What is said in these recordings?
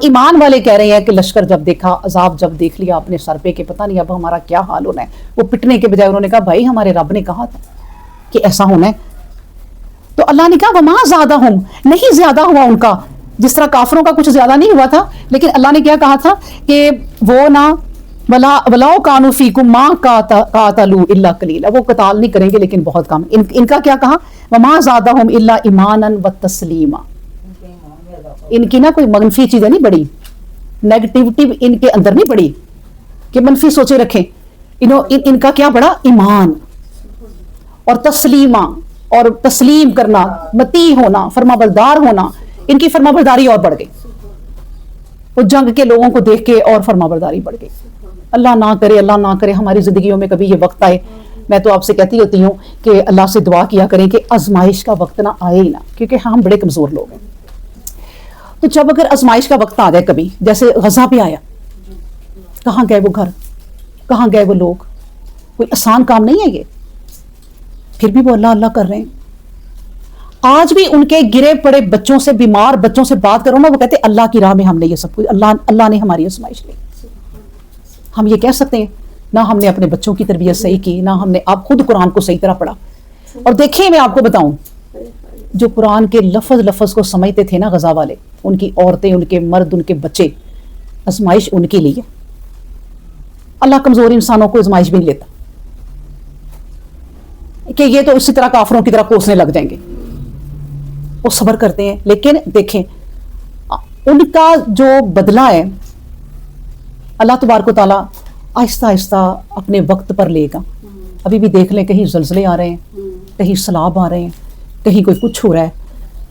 ایمان والے کہہ رہے ہیں کہ لشکر جب دیکھا، عذاب جب دیکھ لیا اپنے سر پہ کہ پتہ نہیں اب ہمارا کیا حال ہونا ہے، وہ پٹنے کے بجائے انہوں نے کہا بھائی ہمارے رب نے کہا تھا کہ ایسا ہونا ہے. تو اللہ نے کہا وما زادہم، نہیں زیادہ ہوا ان کا، جس طرح کافروں کا کچھ زیادہ نہیں ہوا تھا، لیکن اللہ نے کیا کہا تھا کہ وہ نہ وَلَوْ كَانُوا فِيكُمْ مَا قَاتَلُوا إِلَّا قَلِيلًا، وہ قتال نہیں کریں گے لیکن بہت کم. ان کا کیا کہا وَمَا زَادَهُمْ إِلَّا إِيمَانًا وَتَسْلِيمًا. ان کی نا کوئی منفی چیزیں نہیں بڑی، نیگیٹیوٹی ان کے اندر نہیں بڑی کہ منفی سوچے رکھیں. ان کا کیا بڑا ایمان اور تسلیمہ اور تسلیم کرنا، مطیع ہونا، فرما بردار ہونا. ان کی فرما برداری اور بڑھ گئی، وہ جنگ کے لوگوں کو دیکھ کے اور فرما برداری بڑھ گئی. اللہ نہ کرے ہماری زندگیوں میں کبھی یہ وقت آئے. میں تو آپ سے کہتی ہوتی ہوں کہ اللہ سے دعا کیا کریں کہ آزمائش کا وقت نہ آئے ہی نہ، کیونکہ ہم بڑے کمزور لوگ ہیں. تو جب اگر آزمائش کا وقت آ جائے کبھی، جیسے غزہ پہ آیا، کہاں گئے وہ گھر، کہاں گئے وہ لوگ؟ کوئی آسان کام نہیں ہے یہ، پھر بھی وہ اللہ اللہ کر رہے ہیں. آج بھی ان کے گرے پڑے بچوں سے، بیمار بچوں سے بات کرو نا، وہ کہتے ہیں اللہ کی راہ میں ہم نے یہ سب کچھ، اللہ نے ہماری آزمائش لی. ہم یہ کہہ سکتے ہیں نہ ہم نے اپنے بچوں کی تربیت صحیح کی، نہ ہم نے آپ خود قرآن کو صحیح طرح پڑھا. اور دیکھیں میں آپ کو بتاؤں، جو قرآن کے لفظ کو سمجھتے تھے نا غزہ والے، ان کی عورتیں، ان کے مرد، ان کے بچے، آزمائش ان کے لیے. اللہ کمزور انسانوں کو آزمائش بھی نہیں لیتا کہ یہ تو اسی طرح کافروں کی طرح کوسنے لگ جائیں گے. وہ صبر کرتے ہیں، لیکن دیکھیں ان کا جو بدلہ ہے اللہ تبارک و تعالیٰ آہستہ آہستہ اپنے وقت پر لے گا. ابھی بھی دیکھ لیں، کہیں زلزلے آ رہے ہیں، کہیں سیلاب آ رہے ہیں، کہیں کوئی کچھ ہو رہا ہے.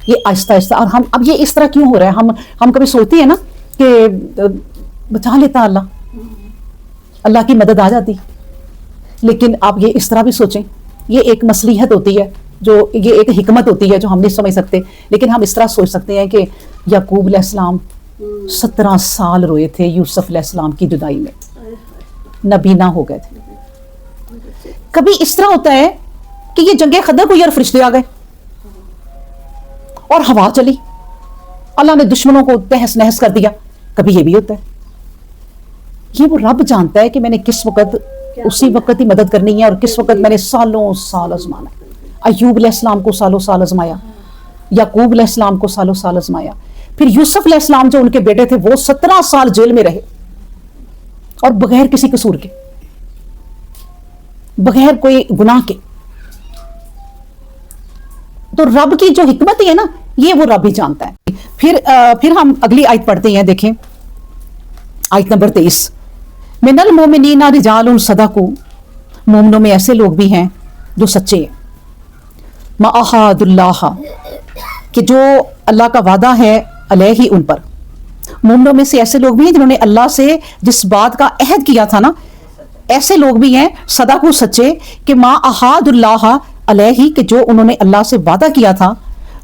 یہ آہستہ آہستہ، اور ہم اب یہ اس طرح کیوں ہو رہا ہے؟ ہم کبھی سوچتے ہیں نا کہ بچا لیتا اللہ کی مدد آ جاتی. لیکن آپ یہ اس طرح بھی سوچیں، یہ ایک مصلحت ہوتی ہے، یہ ایک حکمت ہوتی ہے جو ہم نہیں سمجھ سکتے. لیکن ہم اس طرح سوچ سکتے ہیں کہ یعقوب علیہ السلام 17 سال روئے تھے یوسف علیہ السلام کی جدائی میں، نبینا ہو گئے تھے. کبھی اس طرح ہوتا ہے کہ یہ جنگ خندق کو، یار فرشتے آ گئے اور ہوا چلی، اللہ نے دشمنوں کو تہس نہس کر دیا. کبھی یہ بھی ہوتا ہے. یہ وہ رب جانتا ہے کہ میں نے کس وقت اسی وقت ہی مدد کرنی ہے اور کس وقت میں نے سالوں سال آزمانا ہے. ایوب علیہ السلام کو سالوں سال آزمایا، یعقوب علیہ السلام کو سالوں سال آزمایا. پھر یوسف علیہ السلام جو ان کے بیٹے تھے، وہ 17 سال جیل میں رہے اور بغیر کسی قصور کے، بغیر کوئی گناہ کے. تو رب کی جو حکمت ہے نا، یہ وہ رب ہی جانتا ہے. پھر ہم اگلی آیت پڑھتے ہیں. دیکھیں آیت نمبر 23، من المومنین رجال صدقوا، مومنوں میں ایسے لوگ بھی ہیں جو سچے ہیں، ما عاہد اللہ، کہ جو اللہ کا وعدہ ہے علیہ ان پر. مومنوں میں سے ایسے لوگ بھی ہیں جنہوں نے اللہ سے جس بات کا عہد کیا تھا نا، ایسے لوگ بھی ہیں صدقوا، سچے، کہ ما عاہد اللہ علیہ، کہ جو انہوں نے اللہ سے وعدہ کیا تھا.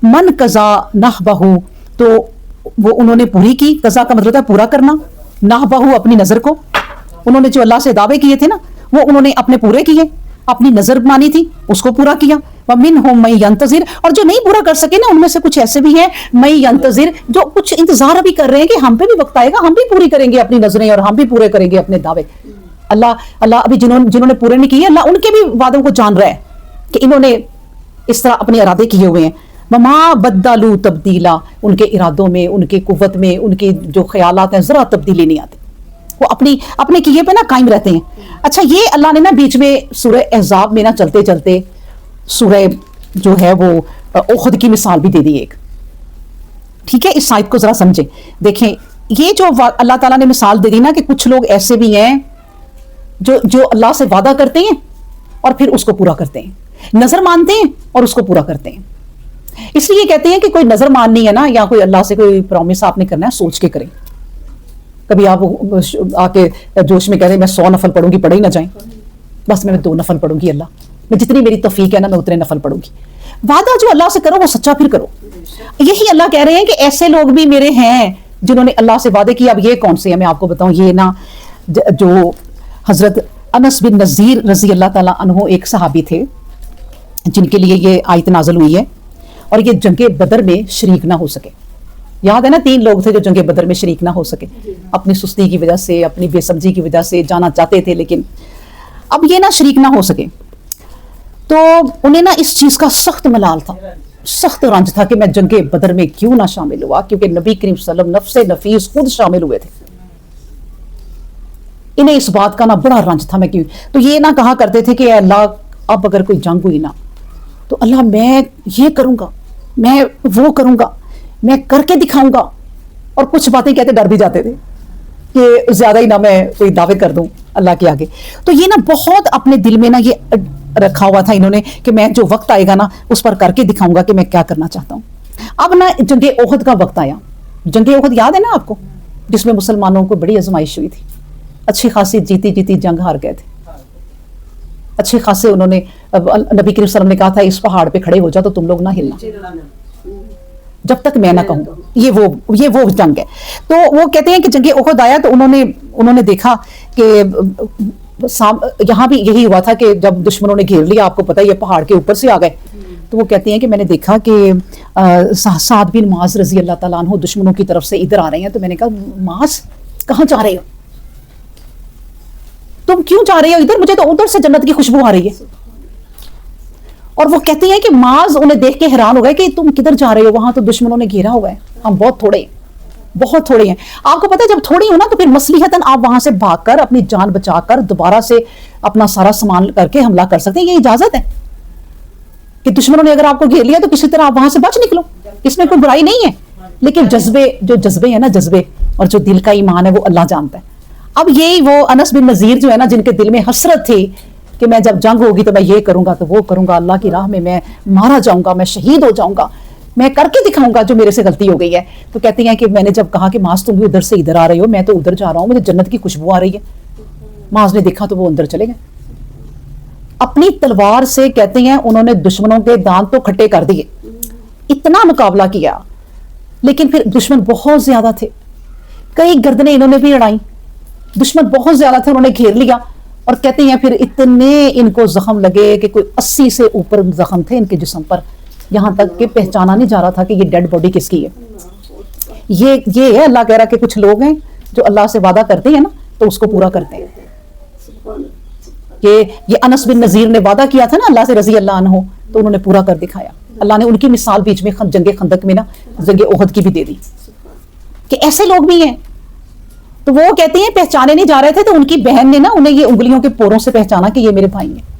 من قضا نحبہ، تو وہ انہوں نے پوری کی. قضا کا مطلب ہے پورا کرنا. نحبہ اپنی نظر کو، انہوں نے جو اللہ سے دعوے کیے تھے نا، وہ انہوں نے اپنے پورے کیے. اپنی نظر مانی تھی اس کو پورا کیا. وَمِنْهُمْ مَن يَنْتَظِرُ، اور جو نہیں پورا کر سکے نا، ان میں سے کچھ ایسے بھی ہیں مَن يَنْتَظِرُ، جو کچھ انتظار ابھی کر رہے ہیں کہ ہم پہ بھی وقت آئے گا، ہم بھی پوری کریں گے اپنی نظریں اور ہم بھی پورے کریں گے اپنے دعوے. اللہ ابھی جنہوں نے پورے نہیں کیے، اللہ ان کے بھی وعدوں کو جان رہا ہے کہ انہوں نے اس طرح اپنے ارادے کیے ہوئے ہیں. وَمَا بَدَّلُوا تَبْدِيلًا، ان کے ارادوں میں، ان کے قوت میں، ان کے جو خیالات ہیں، ذرا تبدیلی نہیں آتی. وہ اپنے کیے پہ نا قائم رہتے ہیں. اچھا، یہ اللہ نے نا بیچ میں سورہ احزاب میں نا چلتے چلتے سورہ جو ہے وہ احد کی مثال بھی دے دی ایک. ٹھیک ہے، اس آیت کو ذرا سمجھیں. دیکھیں یہ جو اللہ تعالیٰ نے مثال دے دی نا، کہ کچھ لوگ ایسے بھی ہیں جو اللہ سے وعدہ کرتے ہیں اور پھر اس کو پورا کرتے ہیں، نظر مانتے ہیں اور اس کو پورا کرتے ہیں. اس لیے کہتے ہیں کہ کوئی نظر ماننی ہے نا، یا کوئی اللہ سے کوئی پرومس آپ نے کرنا ہے، سوچ کے کریں. کبھی آپ آ کے جوش میں کہہ رہے ہیں میں 100 نفل پڑھوں گی، پڑھے ہی نہ جائیں. بس میں 2 نفل پڑھوں گی، اللہ میں جتنی میری توفیق ہے نا میں اتنے نفل پڑھوں گی. وعدہ جو اللہ سے کرو وہ سچا پھر کرو. یہی اللہ کہہ رہے ہیں کہ ایسے لوگ بھی میرے ہیں جنہوں نے اللہ سے وعدے کیے. اب یہ کون سے ہیں میں آپ کو بتاؤں. یہ نا جو حضرت انس بن نذیر رضی اللہ تعالیٰ عنہ ایک صحابی تھے جن کے لیے یہ آیت نازل ہوئی ہے، اور یہ جنگ بدر میں شریک نہ ہو سکے. یاد ہے نا 3 لوگ تھے جو جنگ بدر میں شریک نہ ہو سکے, اپنی سستی کی وجہ سے, اپنی بے سمجھی کی وجہ سے جانا چاہتے تھے لیکن اب یہ نہ شریک نہ ہو سکے. تو انہیں نا اس چیز کا سخت ملال تھا, سخت رنج تھا کہ میں جنگ بدر میں کیوں نہ شامل ہوا, کیونکہ نبی کریم صلی اللہ علیہ وسلم نفس نفیس خود شامل ہوئے تھے. انہیں اس بات کا نا بڑا رنج تھا میں کیوں. تو یہ نہ کہا کرتے تھے کہ اے اللہ اب اگر کوئی جنگ ہوئی نا تو اللہ میں یہ کروں گا, میں وہ کروں گا, میں کر کے دکھاؤں گا. اور کچھ باتیں کہتے ڈر بھی جاتے تھے کہ زیادہ ہی نہ میں کوئی دعوے کر دوں اللہ کے آگے. تو یہ نا بہت اپنے دل میں نا یہ رکھا ہوا تھا انہوں نے کہ میں جو وقت آئے گا نا اس پر کر کے دکھاؤں گا کہ میں کیا کرنا چاہتا ہوں. اب نا جنگ احد کا وقت آیا. جنگ احد یاد ہے نا آپ کو, جس میں مسلمانوں کو بڑی آزمائش ہوئی تھی, اچھی خاصی جیتی جنگ ہار گئے تھے. اچھے خاصے انہوں نے نبی کریم صلی اللہ علیہ وسلم نے کہا تھا اس پہاڑ پہ کھڑے ہو جاؤ تو تم لوگ نہ ہلنا جب تک میں نہ کہوں. یہ وہ جنگ ہے. تو وہ کہتے ہیں کہ جنگ احد آیا تو انہوں نے دیکھا کہ یہاں بھی یہی ہوا تھا کہ جب دشمنوں نے گھیر لیا, آپ کو پتہ ہے یہ پہاڑ کے اوپر سے آ گئے. تو وہ کہتے ہیں کہ میں نے دیکھا کہ سعد بن معاذ رضی اللہ تعالیٰ عنہ دشمنوں کی طرف سے ادھر آ رہے ہیں. تو میں نے کہا معاذ کہاں جا رہے ہو, تم کیوں جا رہے ہو ادھر, مجھے تو ادھر سے جنت کی خوشبو آ رہی ہے. اور وہ کہتے ہیں کہ معاذ انہیں دیکھ کے حیران ہو گئے کہ تم کدھر جا رہے ہو, وہاں تو دشمنوں نے گھیرا ہوا ہے, ہم بہت تھوڑے ہیں. آپ کو پتہ ہے جب تھوڑی ہو نا تو پھر مصلحتاً آپ وہاں سے بھاگ کر اپنی جان بچا کر دوبارہ سے اپنا سارا سامان کر کے حملہ کر سکتے ہیں. یہ اجازت ہے کہ دشمنوں نے اگر آپ کو گھیر لیا تو کسی طرح آپ وہاں سے بچ نکلو, اس میں کوئی برائی نہیں ہے. لیکن جذبے ہیں نا, جذبے اور جو دل کا ایمان ہے وہ اللہ جانتا ہے. اب یہی وہ انس بن نذیر جو ہے نا, جن کے دل میں حسرت تھی کہ میں جب جنگ ہوگی تو میں یہ کروں گا تو وہ کروں گا, اللہ کی راہ میں مارا جاؤں گا, میں شہید ہو جاؤں گا, میں کر کے دکھاؤں گا جو میرے سے غلطی ہو گئی ہے. تو کہتے ہیں کہ میں نے جب کہا کہ معاذ تم بھی ادھر سے ادھر آ رہے ہو, میں تو ادھر جا رہا ہوں, مجھے جنت کی خوشبو آ رہی ہے. معاذ نے دیکھا تو وہ اندر چلے گئے. اپنی تلوار سے کہتے ہیں انہوں نے دشمنوں کے دانت تو کھٹے کر دیے, اتنا مقابلہ کیا, لیکن پھر دشمن بہت زیادہ تھے. کئی گردنیں انہوں نے بھی اڑائیں, دشمن بہت زیادہ تھے, انہوں نے گھیر لیا. اور کہتے ہیں پھر اتنے ان کو زخم لگے کہ کوئی 80 سے اوپر زخم تھے ان کے جسم پر, یہاں تک کہ پہچانا نہیں جا رہا تھا کہ یہ ڈیڈ باڈی کس کی ہے. یہ ہے اللہ کہہ رہا کہ کچھ لوگ ہیں جو اللہ سے وعدہ کرتے ہیں نا تو اس کو پورا کرتے ہیں. کہ یہ انس بن نذیر نے وعدہ کیا تھا نا اللہ سے رضی اللہ عنہ, تو انہوں نے پورا کر دکھایا. اللہ نے ان کی مثال بیچ میں جنگ خندق میں نا جنگ احد کی بھی دے دی کہ ایسے لوگ بھی ہیں. تو وہ کہتے ہیں پہچانے نہیں جا رہے تھے تو ان کی بہن نے نا انہیں یہ انگلیوں کے پوروں سے پہچانا کہ یہ میرے بھائی ہیں.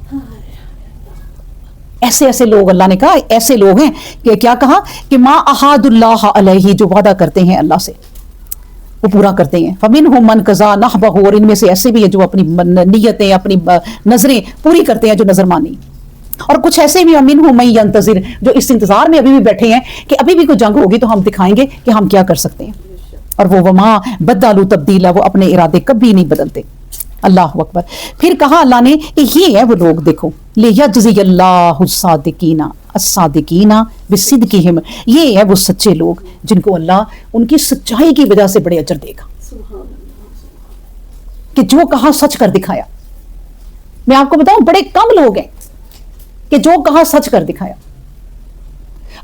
ایسے لوگ اللہ نے کہا ایسے لوگ ہیں کہ کیا کہا کہ ما احد اللہ علیہ, جو وعدہ کرتے ہیں اللہ سے وہ پورا کرتے ہیں. فمنہم من قضا نحبہ, اور ان میں سے ایسے بھی ہیں جو اپنی نیتیں اپنی نظریں پوری کرتے ہیں جو نظر مانی. اور کچھ ایسے بھی منہم من ینتظر, جو اس انتظار میں ابھی بھی بیٹھے ہیں کہ ابھی بھی کوئی جنگ ہوگی تو ہم دکھائیں گے کہ ہم کیا کر سکتے ہیں. اور وہ وما بدلوا تبدیلا, وہ اپنے ارادے کبھی نہیں بدلتے. اللہ اکبر. پھر کہا اللہ نے کہ یہ ہے وہ لوگ, دیکھو لیجزی اللہ الصادقین بصدقہم, یہ ہے وہ سچے لوگ جن کو اللہ ان کی سچائی کی وجہ سے بڑے اجر دے گا, کہ جو کہا سچ کر دکھایا. میں آپ کو بتاؤں بڑے کم لوگ ہیں کہ جو کہا سچ کر دکھایا.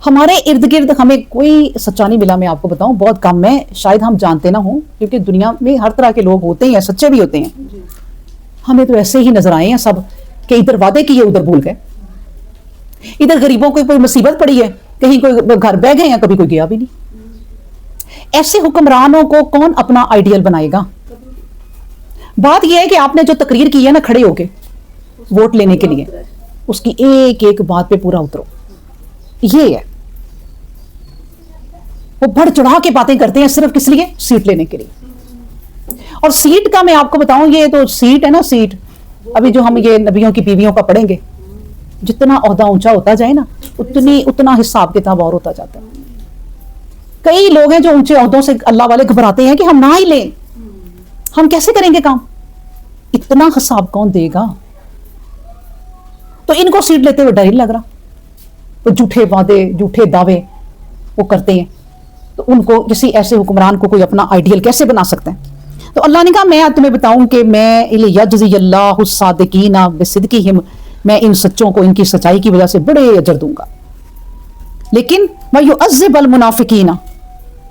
ہمارے ارد گرد ہمیں کوئی سچا نہیں ملا, میں آپ کو بتاؤں بہت کم ہے, شاید ہم جانتے نہ ہوں کیونکہ دنیا میں ہر طرح کے لوگ ہوتے ہیں, سچے بھی ہوتے ہیں. ہمیں تو ایسے ہی نظر آئے ہیں سب کہ ادھر وعدے کیے ادھر بھول گئے, ادھر غریبوں کو کوئی مصیبت پڑی ہے, کہیں کوئی گھر بہ گئے ہیں, کبھی کوئی گیا بھی نہیں. ایسے حکمرانوں کو کون اپنا آئیڈیل بنائے گا؟ بات یہ ہے کہ آپ نے جو تقریر کی ہے نا کھڑے ہو کے ووٹ لینے کے لیے, اس کی ایک ایک بات پہ پورا اترو. یہ ہے وہ بڑھ چڑھا کے باتیں کرتے ہیں صرف کس لیے؟ سیٹ لینے کے لیے. اور سیٹ کا میں آپ کو بتاؤں, یہ تو سیٹ ہے نا, سیٹ ابھی جو ہم یہ نبیوں کی بیویوں کا پڑھیں گے, جتنا عہدہ اونچا ہوتا جائے نا اتنا حساب کتاب اور ہوتا جاتا ہے. کئی لوگ ہیں جو اونچے عہدوں سے اللہ والے گھبراتے ہیں کہ ہم نہ ہی لیں, ہم کیسے کریں گے کام, اتنا حساب کون دے گا. تو ان کو سیٹ لیتے ہوئے ڈر ہی لگ رہا, وہ جھوٹے وعدے جھوٹے دعوے وہ کرتے ہیں. تو ان کو کسی ایسے حکمران کو کوئی اپنا آئیڈیل کیسے بنا سکتا ہے؟ تو اللہ نے کہا میں تمہیں بتاؤں کہ میں لیجزی اللہ الصادقین بصدقہم, میں ان سچوں کو ان کی سچائی کی وجہ سے بڑے اجر دوں گا. لیکن وَيُعَذِّبَ الْمُنَافِقِينَ,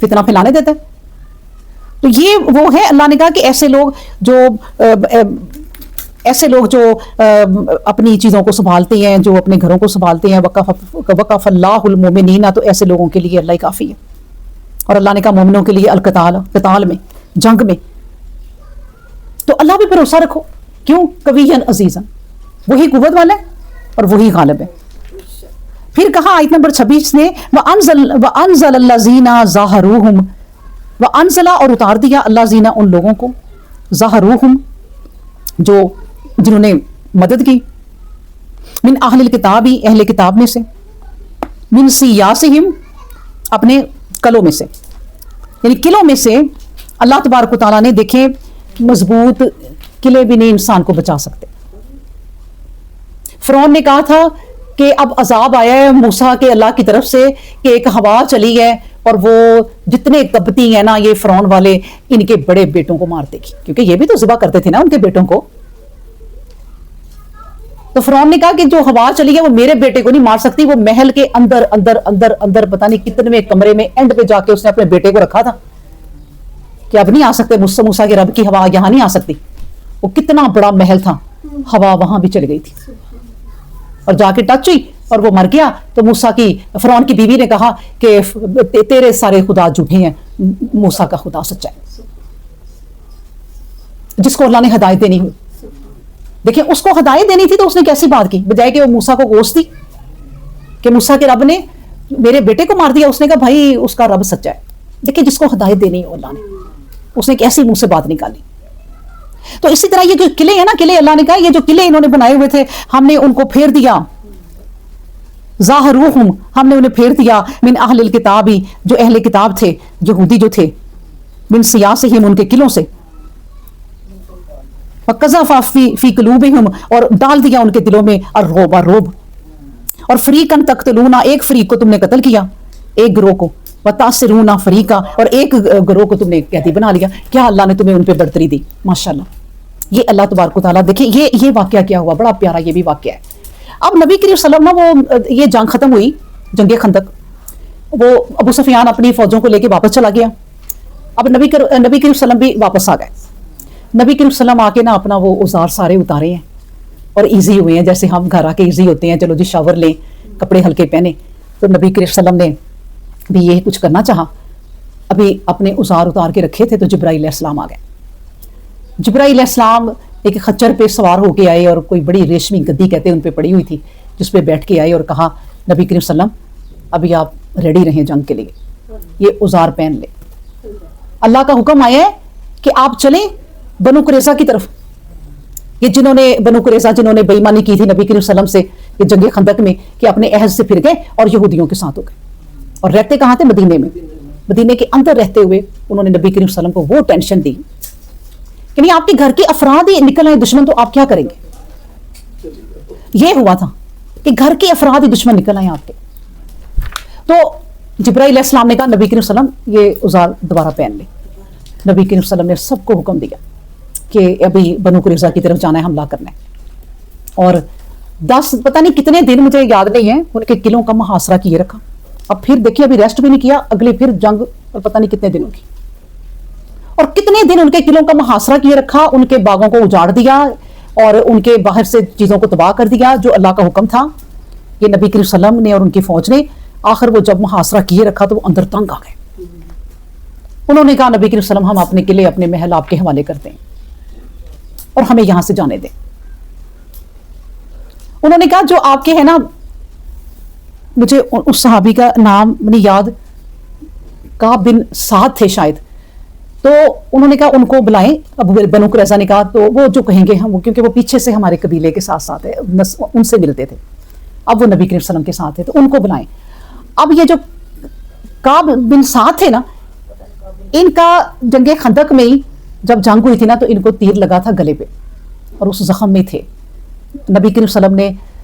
فتنہ پھیلانے دیتا ہے. تو یہ وہ ہے, اللہ نے کہا کہ ایسے لوگ جو اپنی چیزوں کو سنبھالتے ہیں, جو اپنے گھروں کو سنبھالتے ہیں, وقف اللہ المومنین, تو ایسے لوگوں کے لیے اللہ کافی ہے. اور اللہ نے کہا مومنوں کے لیے القتال میں, جنگ میں تو اللہ بھی بھروسہ رکھو. کیوں؟ قویًا عزیزاً, وہی قوت والا ہے اور وہی غالب ہے. پھر کہا آیت نمبر 26 نے وَأَنزَلَ الَّذِينَ ظَاهَرُوهُمْ, وَأَنزَلَ, اور اتار دیا, الَّذِينَ, ان لوگوں کو, ظَاهَرُوهُمْ, جو جنہوں نے مدد کی, من اہل الکتاب, اہل کتاب میں سے, من سیاسہم, اپنے قلعوں میں سے, یعنی قلعوں میں سے. اللہ تبارک و تعالیٰ نے دیکھیں مضبوط قلعے بھی نہیں انسان کو بچا سکتے. فرعون نے کہا تھا کہ اب عذاب آیا ہے موسیٰ کے اللہ کی طرف سے کہ ایک ہوا چلی ہے اور وہ جتنے قبطی ہیں نا یہ فرعون والے, ان کے بڑے بیٹوں کو مار دے گی, کیونکہ یہ بھی تو ذبح کرتے تھے نا ان کے بیٹوں کو. تو فرعون نے کہا کہ جو ہوا چلی ہے وہ میرے بیٹے کو نہیں مار سکتی. وہ محل کے اندر اندر اندر اندر پتہ نہیں کتنے کمرے میں اینڈ پہ جا کے اس نے اپنے بیٹے کو رکھا تھا کہ اب نہیں آ سکتے, موسیٰ کے رب کی ہوا یہاں نہیں آ سکتی. وہ کتنا بڑا محل تھا, ہوا وہاں بھی چلی گئی تھی اور جا کے ٹچ ہوئی اور وہ مر گیا. تو موسیٰ کی, فرعون کی بیوی نے کہا کہ تیرے سارے خدا جھوٹے ہیں, موسیٰ کا خدا سچا ہے. جس کو اللہ نے ہدایت دینی ہوئی, دیکھیں اس کو ہدایت دینی تھی تو اس نے کیسی بات کی, بجائے کہ وہ موسیٰ کو گوشت دی کہ موسیٰ کے رب نے میرے بیٹے کو مار دیا. اس نے کہا بھائی اس کا رب سچا ہے. دیکھیں جس کو ہدایت دینی ہے اللہ نے, اس نے کیسی منہ سے بات نکالی. تو اسی طرح یہ جو قلعے ہیں نا, قلعے اللہ نے کہا یہ جو قلعے انہوں نے بنائے ہوئے تھے ہم نے ان کو پھیر دیا, ظاہروہم, ہم نے انہیں پھیر دیا, من اہل الکتاب, جو اہل کتاب تھے, یہودی جو تھے, من سیاسہم, ان کے قلعوں سے, وَقَذَفَ فِي قُلُوبِهِمْ, اور ڈال دیا ان کے دلوں میں الرعب, روب. اور فریقاً تقتلون, ایک فریق کو تم نے قتل کیا, ایک گروہ کو, وَتَأْسِرُونَ فریقا, اور ایک گروہ کو تم نے قیدی بنا لیا. کیا اللہ نے تمہیں ان پہ برتری دی, ماشاءاللہ. یہ اللہ تبارک و تعالیٰ, دیکھیں یہ واقعہ کیا ہوا, بڑا پیارا یہ بھی واقعہ ہے. اب نبی کریم صلی اللہ علیہ وسلم, وہ یہ جنگ ختم ہوئی, جنگ خندق, وہ ابو سفیان اپنی فوجوں کو لے کے واپس چلا گیا. اب نبی کریم صلی اللہ علیہ وسلم بھی واپس آ گئے. نبی کریم صلی اللہ علیہ وسلم آ کے نا اپنا وہ اوزار سارے اتارے ہیں اور ایزی ہوئے ہیں, جیسے ہم گھر آ کے ایزی ہوتے ہیں, چلو جی شاور لیں, کپڑے ہلکے پہنے. تو نبی کریم صلی اللہ علیہ وسلم نے بھی یہ کچھ کرنا چاہا. ابھی اپنے اوزار اتار کے رکھے تھے تو جبرائیل علیہ السلام آ گئے. جبرائیل علیہ السلام ایک خچر پہ سوار ہو کے آئے اور کوئی بڑی ریشمی گدی کہتے ہیں ان پہ پڑی ہوئی تھی, جس پہ بیٹھ کے آئے اور کہا نبی کریم صلی اللہ علیہ وسلم ابھی آپ ریڈی رہیں جنگ کے لیے, یہ اوزار پہن لیں. اللہ کا حکم آیا ہے کہ آپ چلیں بنو قریظہ کی طرف. یہ جنہوں نے بنو قریظہ جنہوں نے بے ایمانی کی تھی نبی کریم صلی اللہ علیہ وسلم سے, یہ جنگ خندق میں, کہ اپنے عہد سے پھر گئے اور یہودیوں کے ساتھ ہو گئے. اور رہتے کہاں تھے؟ مدینے میں. مدینے کے اندر رہتے ہوئے انہوں نے نبی کریم صلی اللہ علیہ وسلم کو وہ ٹینشن دی کہ آپ کے گھر کے افراد ہی نکل آئے دشمن, تو آپ کیا کریں گے. یہ ہوا تھا کہ گھر کے افراد ہی دشمن نکل آئے آپ کے. تو جبرائیل علیہ السلام نے کہا نبی کریم صلی اللہ علیہ وسلم یہ اوزار دوبارہ پہن لیں. نبی کریم صلی اللہ علیہ وسلم نے سب کو حکم دیا کہ ابھی بنو قریظہ کی طرف جانا ہے, حملہ کرنا ہے. اور 10 پتہ نہیں کتنے دن, مجھے یاد نہیں ہے, ان کے قلعوں کا محاصرہ کیے رکھا. اب پھر دیکھیے ابھی ریسٹ بھی نہیں کیا, اگلے پھر جنگ, اور پتہ نہیں کتنے دنوں کی, اور کتنے دن ان کے قلعوں کا محاصرہ کیے رکھا, ان کے باغوں کو اجاڑ دیا اور ان کے باہر سے چیزوں کو تباہ کر دیا جو اللہ کا حکم تھا. یہ نبی کریم صلی اللہ علیہ وسلم نے اور ان کی فوج نے, آخر وہ جب محاصرہ کیے رکھا تو وہ اندر تنگ آ گئے. انہوں نے کہا نبی کریم صلی اللہ علیہ وسلم ہم اپنے قلعے اپنے محل آپ کے حوالے کرتے ہیں اور ہمیں یہاں سے جانے دیں. انہوں نے کہا جو آپ کے ہیں نا, مجھے اس صحابی کا نام نہیں یاد, کعب بن سعد تھے شاید, تو انہوں نے کہا ان کو بلائیں. اب بنو قریظہ نے کہا تو وہ جو کہیں گے ہم, کیونکہ وہ پیچھے سے ہمارے قبیلے کے ساتھ ساتھ ہے, ان سے ملتے تھے, اب وہ نبی کریم صلی اللہ علیہ وسلم کے ساتھ تھے, تو ان کو بلائیں. اب یہ جو کعب بن سعد تھے نا, ان کا جنگ خندق میں ہی جب جنگ ہوئی تھی نا تو ان کو تیر لگا تھا گلے پہ اور اس زخم میں تھے. نبی کریم صلی اللہ علیہ وسلم نے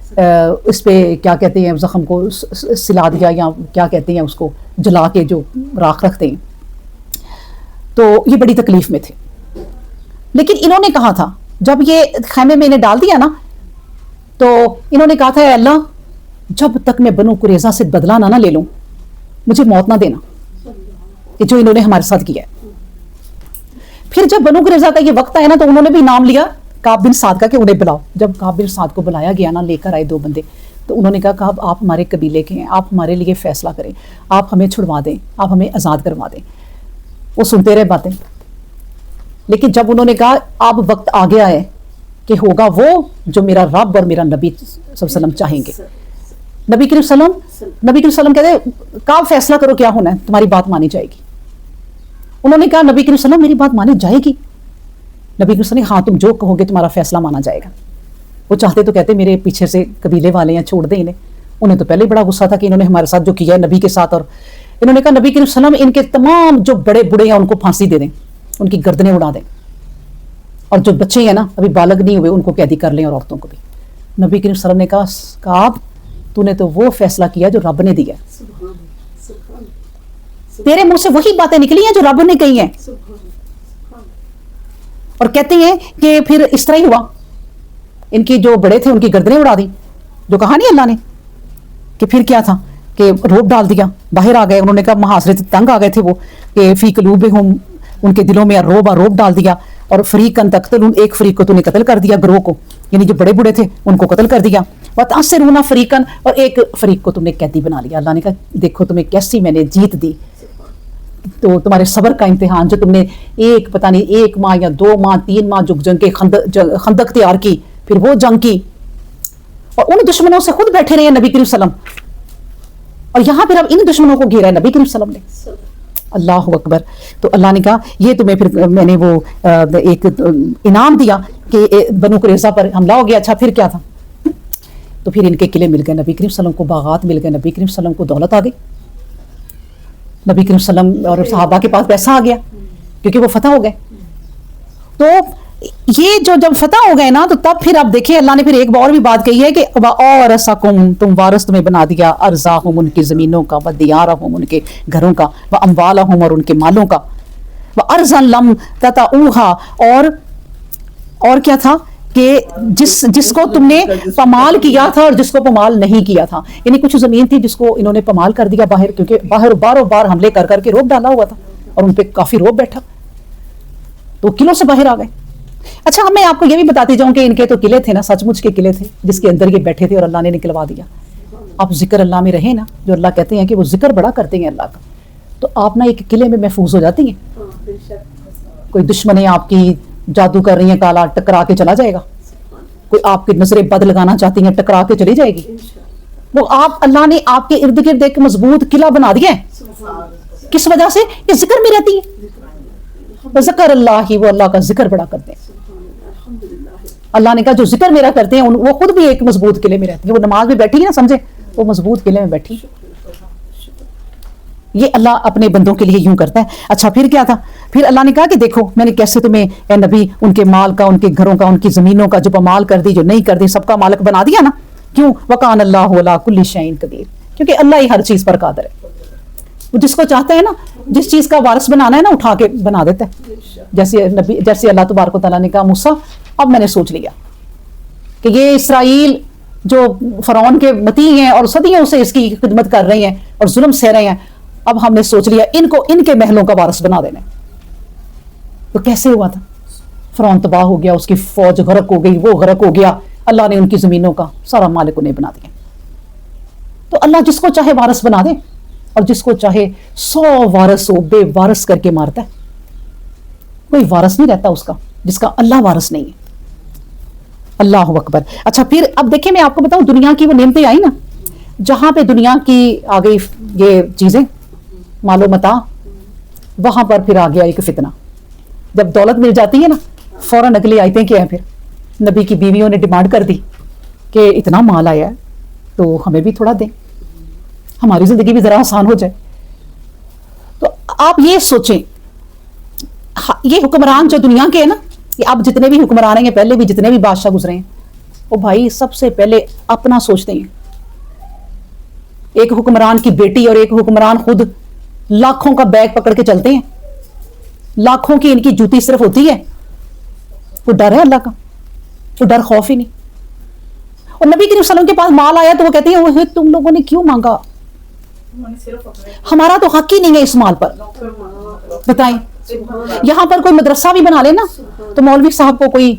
اس پہ کیا کہتے ہیں, زخم کو سلا دیا یا کیا کہتے ہیں اس کو, جلا کے جو راکھ رکھتے ہیں. تو یہ بڑی تکلیف میں تھے. لیکن انہوں نے کہا تھا جب یہ خیمے میں انہیں ڈال دیا نا, تو انہوں نے کہا تھا اے اللہ جب تک میں بنو قریظہ سے بدلہ نہ لے لوں مجھے موت نہ دینا. کہ جو انہوں نے ہمارے ساتھ کیا ہے. پھر جب بنو قریظہ کا یہ وقت آیا نا تو انہوں نے بھی نام لیا کعب بن سعد کا کہ انہیں بلاؤ. جب کعب بن سعد کو بلایا گیا نا, لے کر آئے 2 بندے, تو انہوں نے کہا کعب آپ ہمارے قبیلے کے ہیں, آپ ہمارے لیے فیصلہ کریں, آپ ہمیں چھڑوا دیں, آپ ہمیں آزاد کروا دیں. وہ سنتے رہے باتیں, لیکن جب انہوں نے کہا اب وقت آ گیا ہے کہ ہوگا وہ جو میرا رب اور میرا نبی صلی اللہ علیہ وسلم چاہیں گے. نبی کریم صلی اللہ علیہ وسلم کہتے ہیں کعب فیصلہ کرو کیا ہونا ہے, تمہاری بات مانی جائے گی. انہوں نے کہا نبی کریم صلی اللہ علیہ وسلم میری بات مانی جائے گی. نبی کریم صلی اللہ علیہ وسلم ہاں تم جو کہو گے تمہارا فیصلہ مانا جائے گا. وہ چاہتے تو کہتے میرے پیچھے سے قبیلے والے ہیں چھوڑ دیں انہیں. انہیں تو پہلے بڑا غصہ تھا کہ انہوں نے ہمارے ساتھ جو کیا ہے نبی کے ساتھ, اور انہوں نے کہا نبی کریم صلی اللہ علیہ وسلم ان کے تمام جو بڑے بوڑھے ہیں ان کو پھانسی دے دیں, ان کی گردنیں اڑا دیں, اور جو بچے ہیں نا ابھی بالغ نہیں ہوئے ان کو قیدی کر لیں, اور عورتوں کو بھی. نبی کریم صلی اللہ علیہ وسلم نے کہا کعب تو نے تو وہ فیصلہ کیا جو رب نے دیا, تیرے منہ سے وہی باتیں نکلی ہیں جو رب نے کہی ہیں. اور کہتے ہیں کہ پھر اس طرح ہی ہوا, ان کی جو بڑے تھے ان کی گردنیں اڑا دی, جو کہا نہیں اللہ نے, کہ پھر کیا تھا کہ روب ڈال دیا, باہر آ گئے. انہوں نے کہا محاصرے تنگ آ گئے تھے وہ, کہ فی قلوبہم, ان کے دلوں میں روب ڈال دیا, اور فریقاً تقتلون, ایک فریق کو تو نے قتل کر دیا, گروہ کو, یعنی جو بڑے بوڑھے تھے ان کو قتل کر دیا. وتعسرون فریقاً, اور ایک فریق کو تم نے قیدی بنا لیا. اللہ نے کہا دیکھو تمہیں کیسی میں نے جیت دی, تو تمہارے صبر کا امتحان جو تم نے ایک پتہ نہیں 1 ماہ یا 2 ماہ 3 ماہ جو جنگ کے خندق تیار کی, پھر وہ جنگ کی, اور ان دشمنوں سے خود بیٹھے رہے ہیں نبی کریم صلی اللہ علیہ وسلم, اور یہاں پھر اب ان دشمنوں کو گھیرا ہے نبی کریم صلی اللہ علیہ وسلم نے. اللہ اکبر. تو اللہ نے کہا یہ تمہیں پھر میں نے وہ ایک انعام دیا کہ بنو قریظہ پر حملہ ہو گیا. اچھا پھر کیا تھا, تو پھر ان کے قلعے مل گئے نبی کریم صلی اللہ علیہ وسلم کو, باغات مل گئے نبی کریم صلی اللہ علیہ وسلم کو, دولت آ گئی نبی کریم صلی اللہ علیہ وسلم اور صحابہ کے پاس پیسہ آ گیا کیونکہ وہ فتح ہو گئے. تو یہ جو جب فتح ہو گئے نا تو تب پھر اب دیکھیں اللہ نے پھر ایک اور بھی بات کہی ہے کہ وَأَوْرَثَكُمْ, تم وارث تمہیں بنا دیا, ارزاہم, ان کی زمینوں کا, وَدِيَارَهُمْ, ان کے گھروں کا, وَأَمْوَالَهُمْ, اور ان کے مالوں کا, وَأَرْضًا لَمْ تَطَئُوهَا, اور کیا تھا کہ جس کو تم نے پامال کیا تھا اور جس کو پامال نہیں کیا تھا, یعنی کچھ زمین تھی جس کو انہوں نے پامال کر دیا باہر, کیونکہ باہر باروں بار حملے کر کے روب ڈالا ہوا تھا اور ان پہ کافی روب بیٹھا, تو قلعوں سے باہر آ گئے. اچھا میں آپ کو یہ بھی بتاتی جاؤں کہ ان کے تو قلعے تھے نا, سچ مچ کے قلعے تھے جس کے اندر یہ بیٹھے تھے اور اللہ نے نکلوا دیا. آپ ذکر اللہ میں رہیں نا, جو اللہ کہتے ہیں کہ وہ ذکر بڑا کرتے ہیں اللہ کا, تو آپ نا ایک قلعے میں محفوظ ہو جاتی ہیں. کوئی دشمنیں آپ کی جادو کر رہی ہیں کالا, ٹکرا کے چلا جائے گا. کوئی آپ کی نظریں بد لگانا چاہتی ہیں, ٹکرا کے چلی جائے گی. وہ آپ اللہ نے آپ کے ارد گرد ایک مضبوط قلعہ بنا دیا ہے. کس وجہ سے؟ یہ ذکر میں رہتی ہے. ذکر اللہ ہی, وہ اللہ کا ذکر بڑا کرتے ہیں. اللہ نے کہا جو ذکر میرا کرتے ہیں وہ خود بھی ایک مضبوط قلعے میں رہتی ہے. وہ نماز میں بیٹھی ہے نا, سمجھے, وہ مضبوط قلعے میں بیٹھی. یہ اللہ اپنے بندوں کے لیے یوں کرتا ہے. اچھا پھر کیا تھا, پھر اللہ نے کہا کہ دیکھو میں نے کیسے تمہیں اے نبی ان کے مال کا, ان کے گھروں کا, ان کی زمینوں کا, جو پامال کر دی جو نہیں کر دی, سب کا مالک بنا دیا نا. کیوں؟ وَكَانَ اللَّهُ عَلَىٰ كُلِّ شَيْءٍ قَدِيرٌ, کیونکہ اللہ ہی ہر چیز پر قادر ہے. وہ جس کو چاہتا ہے نا, جس چیز کا وارث بنانا ہے نا, اٹھا کے بنا دیتا ہے. جیسے اللہ تبارک و تعالیٰ نے کہا موسیٰ اب میں نے سوچ لیا کہ یہ اسرائیل جو فرعون کے متی ہیں اور صدیوں سے اس کی خدمت کر رہے ہیں اور ظلم سہ رہے ہیں, اب ہم نے سوچ لیا ان کو ان کے محلوں کا وارث بنا دینا. تو کیسے ہوا تھا؟ فرعون تباہ ہو گیا, اس کی فوج غرق ہو گئی, وہ غرق ہو گیا, اللہ نے ان کی زمینوں کا سارا مالک انہیں بنا دیا. تو اللہ جس کو چاہے وارث بنا دے اور جس کو چاہے 100 وارث ہو بے وارث کر کے مارتا ہے. کوئی وارث نہیں رہتا اس کا جس کا اللہ وارث نہیں ہے. اللہ اکبر. اچھا پھر اب دیکھیں میں آپ کو بتاؤں, دنیا کی وہ نعمتیں آئی نا, جہاں پہ دنیا کی آ گئی یہ چیزیں مال و متاع, وہاں پر پھر آ گیا ایک فتنہ. جب دولت مل جاتی ہے نا, فوراً اگلی آیتیں کیا ہیں, پھر نبی کی بیویوں نے ڈیمانڈ کر دی کہ اتنا مال آیا ہے تو ہمیں بھی تھوڑا دیں, ہماری زندگی بھی ذرا آسان ہو جائے. تو آپ یہ سوچیں, یہ حکمران جو دنیا کے ہیں نا, کہ اب جتنے بھی حکمران ہیں, پہلے بھی جتنے بھی بادشاہ گزرے ہیں, وہ بھائی سب سے پہلے اپنا سوچتے ہیں. ایک حکمران کی بیٹی اور ایک حکمران خود لاکھوں کا بیگ پکڑ کے چلتے ہیں, لاکھوں کی ان کی جوتی صرف ہوتی ہے. وہ ڈر ہے اللہ کا, وہ ڈر خوف ہی نہیں. اور نبی کریم صلی اللہ علیہ وسلم کے پاس مال آیا تو وہ کہتے ہیں تم لوگوں نے کیوں مانگا, ہمارا تو حق ہی نہیں ہے اس مال پر. بتائیں, یہاں پر کوئی مدرسہ بھی بنا لے نا تو مولوی صاحب کو کوئی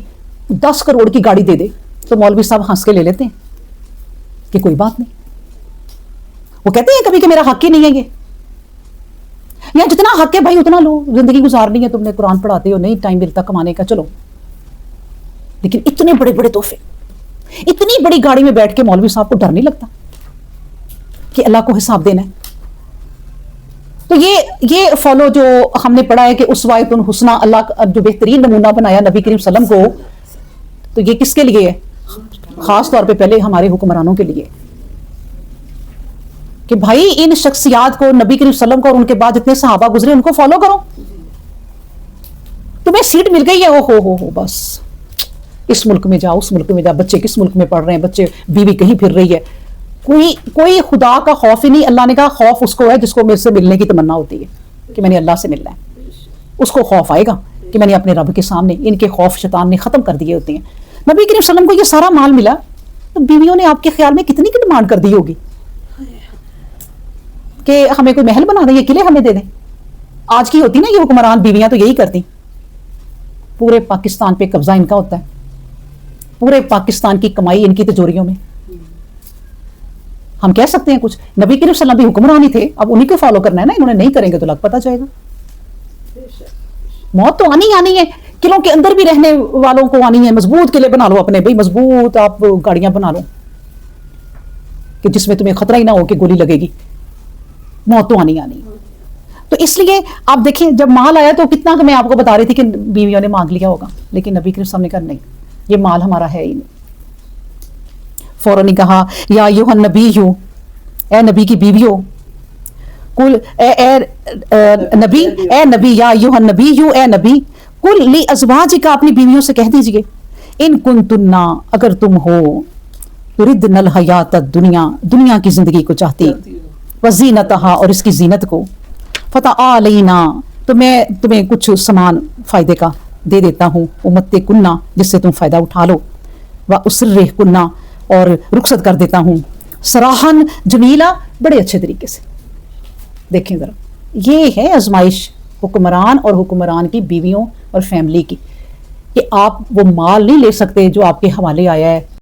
10 کروڑ کی گاڑی دے دے تو مولوی صاحب ہنس کے لے لیتے ہیں کہ کوئی بات نہیں. وہ کہتے ہیں کبھی کہ میرا حق ہی نہیں ہے یہ, یا جتنا حق ہے بھائی اتنا لو, زندگی گزارنی ہے, تم نے قرآن پڑھاتے ہو, نہیں ٹائم ملتا کمانے کا, چلو. لیکن اتنے بڑے بڑے تحفے, اتنی بڑی گاڑی میں بیٹھ کے مولوی صاحب کو ڈر نہیں لگتا کہ اللہ کو حساب دینا ہے. تو یہ فالو جو ہم نے پڑھا ہے کہ اسوۃ الحسنہ, اللہ جو بہترین نمونہ بنایا نبی کریم صلی اللہ علیہ وسلم کو, تو یہ کس کے لیے ہے؟ خاص طور پہ پہلے ہمارے حکمرانوں کے لیے کہ بھائی ان شخصیات کو, نبی کریم صلی اللہ علیہ وسلم کو اور ان کے بعد جتنے صحابہ گزرے ان کو فالو کرو. تمہیں سیٹ مل گئی ہے, ہو بس اس ملک میں جاؤ, اس ملک میں جاؤ, بچے کس ملک میں پڑھ رہے ہیں, بچے, بیوی کہیں پھر رہی ہے, کوئی خدا کا خوف ہی نہیں. اللہ نے کہا خوف اس کو ہے جس کو میرے سے ملنے کی تمنا ہوتی ہے کہ میں نے اللہ سے ملنا ہے, اس کو خوف آئے گا کہ میں نے اپنے رب کے سامنے. ان کے خوف شیطان نے ختم کر دیے ہوتے ہیں. نبی کریم صلی اللہ علیہ وسلم کو یہ سارا مال ملا تو بیویوں نے آپ کے خیال میں کتنی کی ڈیمانڈ کر دی ہوگی کہ ہمیں کوئی محل بنا دیں, یہ قلعے ہمیں دے دیں. آج کی ہوتی نا یہ حکمران بیویاں تو یہی کرتی, پورے پاکستان پہ قبضہ ان کا ہوتا ہے, پورے پاکستان کی کمائی ان کی تجوریوں میں. ہم کہہ سکتے ہیں کچھ, نبی کریم صلی اللہ علیہ وسلم بھی حکمران ہی تھے, اب انہیں کو فالو کرنا ہے نا, انہوں نے نہیں کریں گے تو لگ پتہ جائے گا. موت تو آنی ہے, قلعوں کے اندر بھی رہنے والوں کو آنی ہے. مضبوط قلعے بنا لو اپنے بھائی, مضبوط آپ گاڑیاں بنا لو کہ جس میں تمہیں خطرہ ہی نہ ہو کہ گولی لگے گی. موت تو آنی. تو اس لیے آپ دیکھیں جب مال آیا تو کتنا, میں آپ کو بتا رہی تھی کہ بیویوں نے مانگ لیا ہوگا, لیکن نبی کریم صلی اللہ علیہ وسلم نے کہا نہیں, یہ مال ہمارا ہے ہی نہیں. فوراً ہی کہا یا ایھا النبی, اے نبی کی بیویوں, کل اے نبی یا ایھا النبی, اے نبی, کل لی ازواجک, اپنی بیویوں سے کہہ دیجئے, ان کنتن, اگر تم ہو, تردن الحیات الدنیا, دنیا کی زندگی کو چاہتی, وزینتہا, اور اس کی زینت کو, فتعالینا, تو میں تمہیں کچھ سامان فائدے کا دے دیتا ہوں, امتعکنہ, جس سے تم فائدہ اٹھا لو, واسرحکنہ, اور رخصت کر دیتا ہوں, سراحن جمیلا, بڑے اچھے طریقے سے. دیکھیں ذرا, یہ ہے آزمائش حکمران اور حکمران کی بیویوں اور فیملی کی, کہ آپ وہ مال نہیں لے سکتے جو آپ کے حوالے آیا ہے,